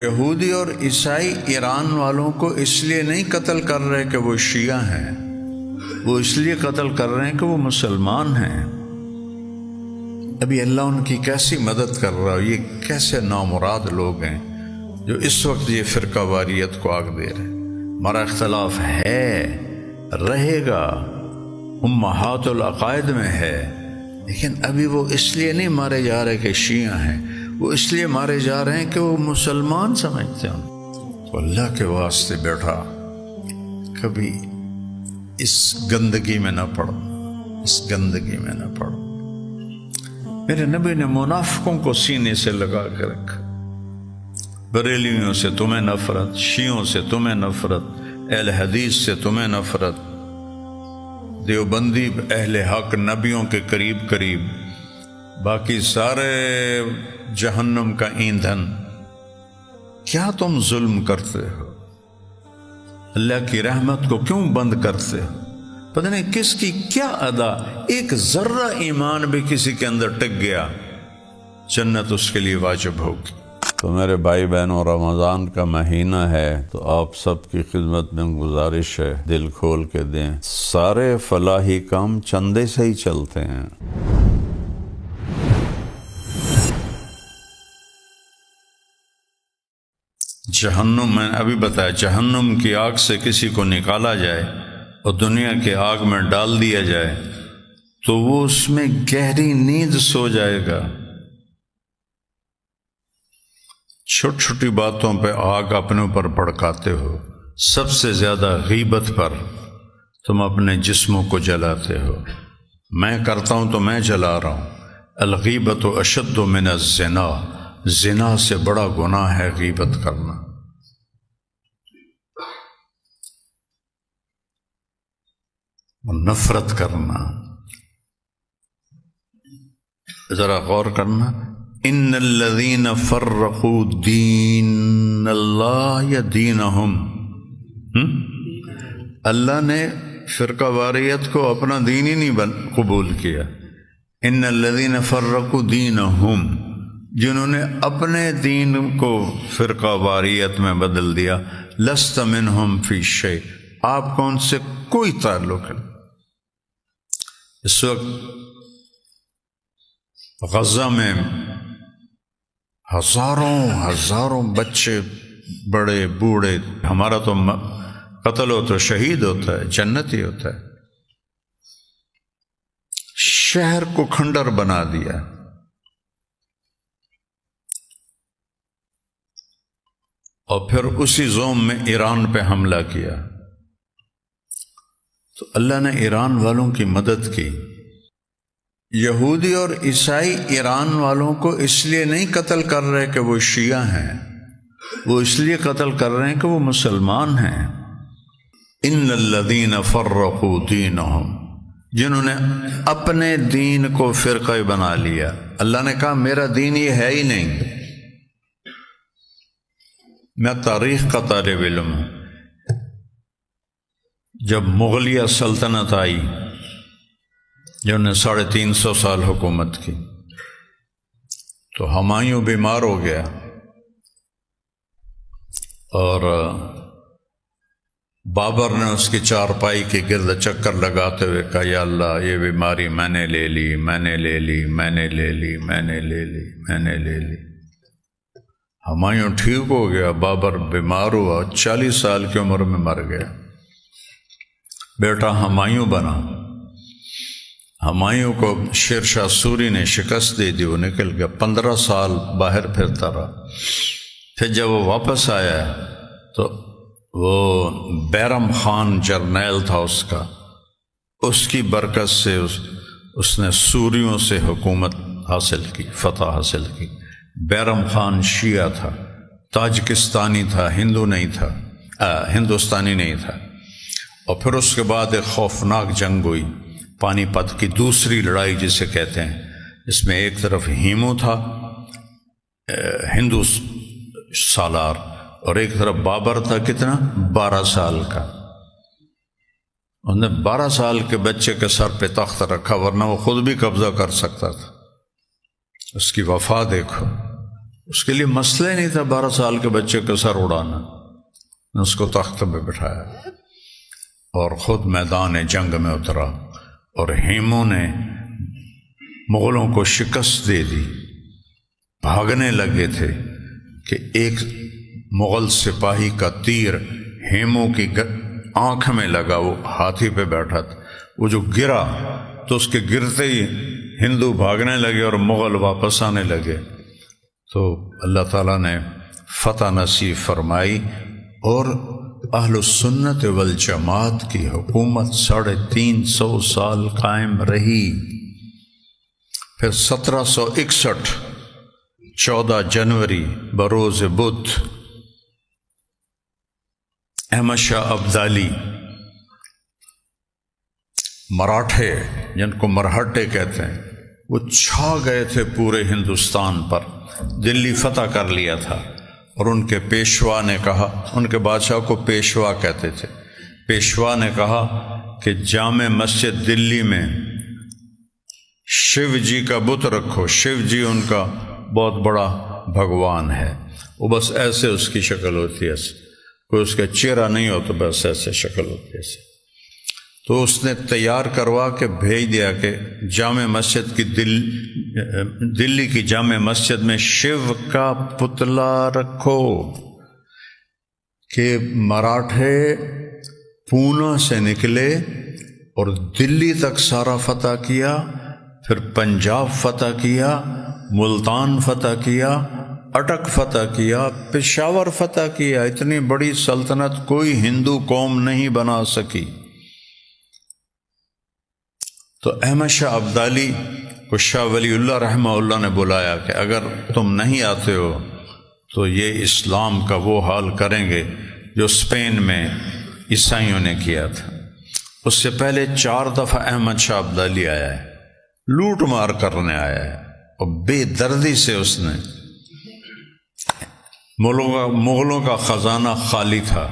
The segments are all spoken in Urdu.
یہودی اور عیسائی ایران والوں کو اس لیے نہیں قتل کر رہے کہ وہ شیعہ ہیں، وہ اس لیے قتل کر رہے ہیں کہ وہ مسلمان ہیں۔ ابھی اللہ ان کی کیسی مدد کر رہا ہے، یہ کیسے نامراد لوگ ہیں جو اس وقت یہ فرقہ واریت کو آگ دے رہے ہیں۔ ہمارا اختلاف ہے، رہے گا، امہات العقائد میں ہے، لیکن ابھی وہ اس لیے نہیں مارے جا رہے کہ شیعہ ہیں، وہ اس لیے مارے جا رہے ہیں کہ وہ مسلمان سمجھتے ہیں۔ تو اللہ کے واسطے بیٹھا کبھی اس گندگی میں نہ پڑو، اس گندگی میں نہ پڑو۔ میرے نبی نے منافقوں کو سینے سے لگا کے رکھا، بریلیوں سے تمہیں نفرت، شیعوں سے تمہیں نفرت، اہل حدیث سے تمہیں نفرت، دیوبندی اہل حق نبیوں کے قریب قریب، باقی سارے جہنم کا ایندھن۔ کیا تم ظلم کرتے ہو؟ اللہ کی رحمت کو کیوں بند کرتے ہو؟ پتہ نہیں کس کی کیا ادا، ایک ذرہ ایمان بھی کسی کے اندر ٹک گیا، جنت اس کے لیے واجب ہوگی۔ تو میرے بھائی بہنوں، رمضان کا مہینہ ہے، تو آپ سب کی خدمت میں گزارش ہے، دل کھول کے دیں۔ سارے فلاحی کام چندے سے ہی چلتے ہیں۔ جہنم، میں نے ابھی بتایا، جہنم کی آگ سے کسی کو نکالا جائے اور دنیا کے آگ میں ڈال دیا جائے تو وہ اس میں گہری نیند سو جائے گا۔ چھوٹی چھوٹی باتوں پہ آگ اپنے اوپر بھڑکاتے ہو، سب سے زیادہ غیبت پر تم اپنے جسموں کو جلاتے ہو۔ میں کرتا ہوں تو میں جلا رہا ہوں۔ الغیبت اشد من الزنا، زنا سے بڑا گناہ ہے غیبت کرنا۔ نفرت کرنا، ذرا غور کرنا، ان الذین فرقوا دین اللہ یا دینہم، اللہ نے فرقہ واریت کو اپنا دین ہی نہیں قبول کیا۔ ان الذین فرقوا دینہم، جنہوں نے اپنے دین کو فرقہ واریت میں بدل دیا، لست منہم فی شیء، آپ کو ان سے کوئی تعلق نہیں۔ اس وقت غزہ میں ہزاروں بچے، بڑے بوڑھے، ہمارا تو قتل ہو تو شہید ہوتا ہے، جنتی ہوتا ہے، شہر کو کھنڈر بنا دیا۔ اور پھر اسی زوم میں ایران پہ حملہ کیا، تو اللہ نے ایران والوں کی مدد کی۔ یہودی اور عیسائی ایران والوں کو اس لیے نہیں قتل کر رہے کہ وہ شیعہ ہیں، وہ اس لیے قتل کر رہے ہیں کہ وہ مسلمان ہیں۔ ان الذین فرقوا دینہم، جنہوں نے اپنے دین کو فرقہ بنا لیا۔ اللہ نے کہا میرا دین یہ ہے ہی نہیں۔ میں تاریخ کا طالب علم ہوں۔ جب مغلیہ سلطنت آئی، جنہوں نے 350 سال حکومت کی، تو ہمایوں بیمار ہو گیا اور بابر نے اس کی چارپائی کے گرد چکر لگاتے ہوئے کہا، یا اللہ یہ بیماری میں نے لے لی، میں نے لے لی، میں نے لے لی، میں نے لے لی، میں نے لے لی۔ ہمایوں ٹھیک ہو گیا، بابر بیمار ہوا، 40 سال کی عمر میں مر گیا۔ بیٹا ہمایوں بنا۔ ہمایوں کو شیر شاہ سوری نے شکست دے دی، وہ نکل گیا، 15 سال باہر پھرتا رہا۔ پھر جب وہ واپس آیا تو وہ بیرم خان جرنیل تھا اس کا، اس کی برکت سے اس نے سوریوں سے حکومت حاصل کی، فتح حاصل کی۔ بیرم خان شیعہ تھا، تاجکستانی تھا، ہندوستانی نہیں تھا۔ اور پھر اس کے بعد ایک خوفناک جنگ ہوئی، پانی پت کی دوسری لڑائی جسے کہتے ہیں، اس میں ایک طرف ہیمو تھا ہندو سالار، اور ایک طرف بابر تھا، کتنا 12 سال کا۔ انہوں نے 12 سال کے بچے کے سر پہ تخت رکھا، ورنہ وہ خود بھی قبضہ کر سکتا تھا۔ اس کی وفا دیکھو، اس کے لیے مسئلہ ہی نہیں تھا 12 سال کے بچے کا سر اڑانا، نے اس کو تخت پہ بٹھایا اور خود میدان جنگ میں اترا، اور ہیموں نے مغلوں کو شکست دے دی۔ بھاگنے لگے تھے کہ ایک مغل سپاہی کا تیر ہیموں کی آنکھ میں لگا، وہ ہاتھی پہ بیٹھا تھا، وہ جو گرا تو اس کے گرتے ہی ہندو بھاگنے لگے اور مغل واپس آنے لگے۔ تو اللہ تعالیٰ نے فتح نصیب فرمائی اور اہل السنت والجماعت کی حکومت 350 سال قائم رہی۔ پھر 1761 14 جنوری بروز بدھ احمد شاہ ابدالی، مراٹھے جن کو مرہٹے کہتے ہیں، وہ چھا گئے تھے پورے ہندوستان پر، دلی فتح کر لیا تھا، اور ان کے پیشوا نے کہا، ان کے بادشاہ کو پیشوا کہتے تھے، پیشوا نے کہا کہ جامع مسجد دلی میں شیو جی کا بت رکھو، شیو جی ان کا بہت بڑا بھگوان ہے، وہ بس ایسے اس کی شکل ہوتی ہے، کوئی اس کا چہرہ نہیں ہوتا، بس ایسے شکل ہوتی ہے ایسے۔ تو اس نے تیار کروا کے بھیج دیا کہ جامع مسجد کی دلی کی جامع مسجد میں شیو کا پتلا رکھو، کہ مراٹھے پونا سے نکلے اور دلی تک سارا فتح کیا، پھر پنجاب فتح کیا، ملتان فتح کیا، اٹک فتح کیا، پشاور فتح کیا۔ اتنی بڑی سلطنت کوئی ہندو قوم نہیں بنا سکی۔ تو احمد شاہ ابدالی کو شاہ ولی اللہ رحمہ اللہ نے بلایا کہ اگر تم نہیں آتے ہو تو یہ اسلام کا وہ حال کریں گے جو اسپین میں عیسائیوں نے کیا تھا۔ اس سے پہلے 4 دفعہ احمد شاہ ابدالی آیا ہے، لوٹ مار کرنے آیا ہے، اور بے دردی سے اس نے مغلوں کا خزانہ خالی تھا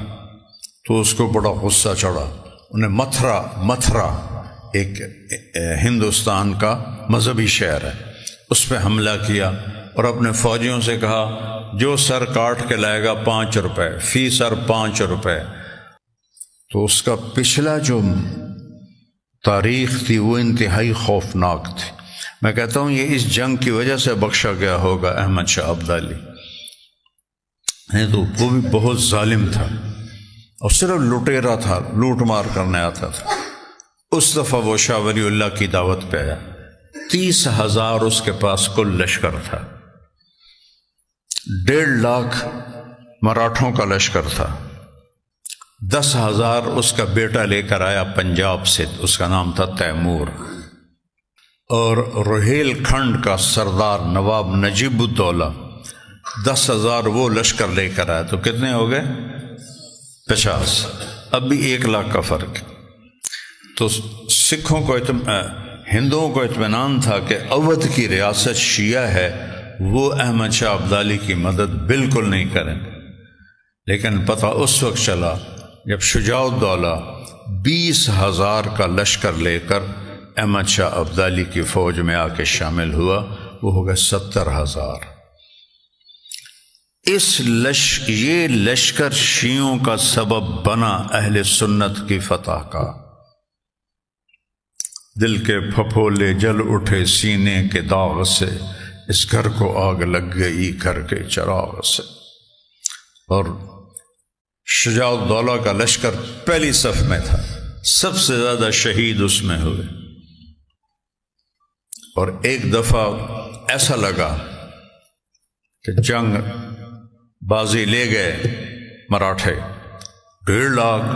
تو اس کو بڑا غصہ چڑھا، انہیں متھرا ایک ہندوستان کا مذہبی شہر ہے، اس پہ حملہ کیا اور اپنے فوجیوں سے کہا جو سر کاٹ کے لائے گا 5 روپے، فی سر 5 روپے۔ تو اس کا پچھلا جو تاریخ تھی وہ انتہائی خوفناک تھی۔ میں کہتا ہوں یہ اس جنگ کی وجہ سے بخشا گیا ہوگا احمد شاہ ابدالی، نہیں تو وہ بھی بہت ظالم تھا اور صرف لٹیرا تھا، لوٹ مار کرنے آتا تھا۔ اس دفعہ وہ شاہ ولی اللہ کی دعوت پہ آیا، 30,000 اس کے پاس کل لشکر تھا، 1.5 لاکھ مراٹھوں کا لشکر تھا، 10,000 اس کا بیٹا لے کر آیا پنجاب سے، اس کا نام تھا تیمور، اور روہیل کھنڈ کا سردار نواب نجیب الدولہ 10,000 وہ لشکر لے کر آیا، تو کتنے ہو گئے؟ 50۔ اب بھی 1 لاکھ کا فرق۔ تو سکھوں کو ہندوؤں کو اطمینان تھا کہ اودھ کی ریاست شیعہ ہے، وہ احمد شاہ ابدالی کی مدد بالکل نہیں کریں، لیکن پتہ اس وقت چلا جب شجاع الدولہ 20,000 کا لشکر لے کر احمد شاہ ابدالی کی فوج میں آ کے شامل ہوا، وہ ہو گئے 70,000۔ یہ لشکر شیعوں کا سبب بنا اہل سنت کی فتح کا۔ دل کے پھپھولے جل اٹھے سینے کے داغ سے، اس گھر کو آگ لگ گئی گھر کے چراغ سے۔ اور شجاع الدولہ کا لشکر پہلی صف میں تھا، سب سے زیادہ شہید اس میں ہوئے، اور ایک دفعہ ایسا لگا کہ جنگ بازی لے گئے مراٹھے، 1.5 لاکھ،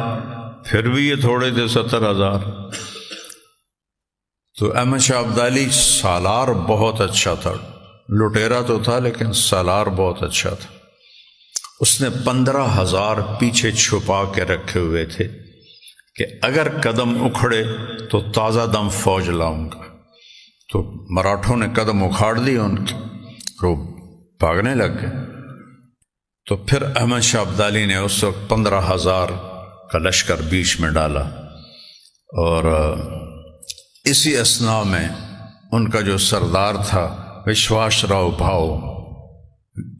پھر بھی یہ تھوڑے تھے 70,000۔ تو احمد شاہ ابدالی سالار بہت اچھا تھا، لٹیرا تو تھا لیکن سالار بہت اچھا تھا۔ اس نے 15,000 پیچھے چھپا کے رکھے ہوئے تھے کہ اگر قدم اکھڑے تو تازہ دم فوج لاؤں گا۔ تو مراٹھوں نے قدم اکھاڑ دی ان کی، وہ بھاگنے لگ گئے۔ تو پھر احمد شاہ ابدالی نے اس وقت 15,000 کا لشکر بیچ میں ڈالا، اور اسی اثناء میں ان کا جو سردار تھا وشواس راؤ بھاؤ،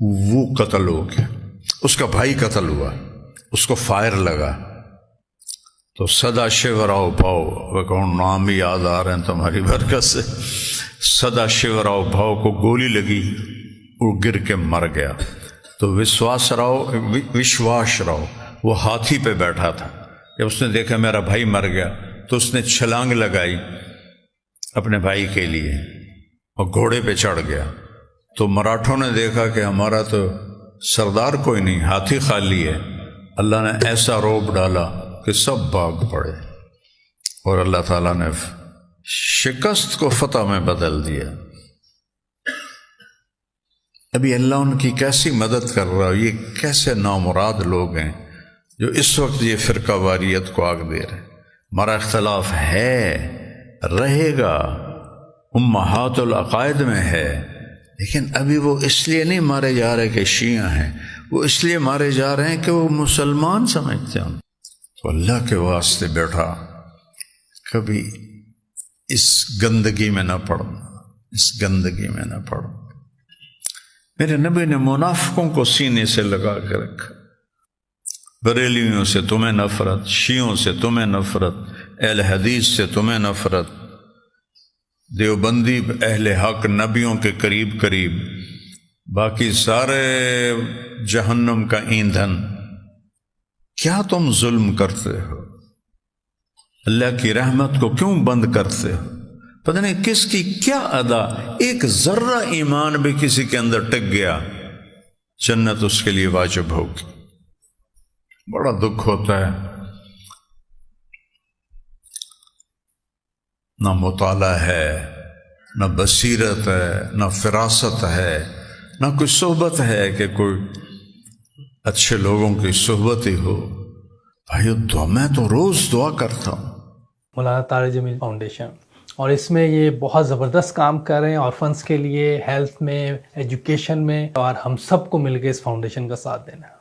وہ قتل ہو گیا، اس کا بھائی قتل ہوا، اس کو فائر لگا تو سدا شیو راؤ بھاؤ، وہ کون نام ہی یاد آ رہے ہیں تمہاری برکت سے، سدا شیو راؤ بھاؤ کو گولی لگی، وہ گر کے مر گیا۔ تو وشواس راؤ وہ ہاتھی پہ بیٹھا تھا، جب اس نے دیکھا میرا بھائی مر گیا تو اس نے چھلانگ لگائی اپنے بھائی کے لیے اور گھوڑے پہ چڑھ گیا۔ تو مراٹھوں نے دیکھا کہ ہمارا تو سردار کوئی نہیں، ہاتھی خالی ہے، اللہ نے ایسا روب ڈالا کہ سب بھاگ پڑے اور اللہ تعالیٰ نے شکست کو فتح میں بدل دیا۔ ابھی اللہ ان کی کیسی مدد کر رہا ہے، یہ کیسے نامراد لوگ ہیں جو اس وقت یہ فرقہ واریت کو آگ دے رہے ہیں۔ ہمارا اختلاف ہے، رہے گا، امہات العقائد میں ہے، لیکن ابھی وہ اس لیے نہیں مارے جا رہے کہ شیعہ ہیں، وہ اس لیے مارے جا رہے ہیں کہ وہ مسلمان سمجھتے ہیں۔ تو اللہ کے واسطے بیٹھا کبھی اس گندگی میں نہ پڑنا، اس گندگی میں نہ پڑنا۔ میرے نبی نے منافقوں کو سینے سے لگا کے رکھا، بریلیوں سے تمہیں نفرت، شیعوں سے تمہیں نفرت، اہل حدیث سے تمہیں نفرت، دیوبندی اہل حق نبیوں کے قریب قریب، باقی سارے جہنم کا ایندھن۔ کیا تم ظلم کرتے ہو؟ اللہ کی رحمت کو کیوں بند کرتے ہو؟ پتہ نہیں کس کی کیا ادا، ایک ذرہ ایمان بھی کسی کے اندر ٹک گیا، جنت اس کے لیے واجب ہوگی۔ بڑا دکھ ہوتا ہے، نہ مطالعہ ہے، نہ بصیرت ہے، نہ فراست ہے، نہ کوئی صحبت ہے کہ کوئی اچھے لوگوں کی صحبت ہی ہو۔ بھائی میں تو روز دعا کرتا ہوں۔ مولانا طارق جمیل فاؤنڈیشن، اور اس میں یہ بہت زبردست کام کر رہے ہیں آرفنس کے لیے، ہیلتھ میں، ایجوکیشن میں، اور ہم سب کو مل کے اس فاؤنڈیشن کا ساتھ دینا ہے۔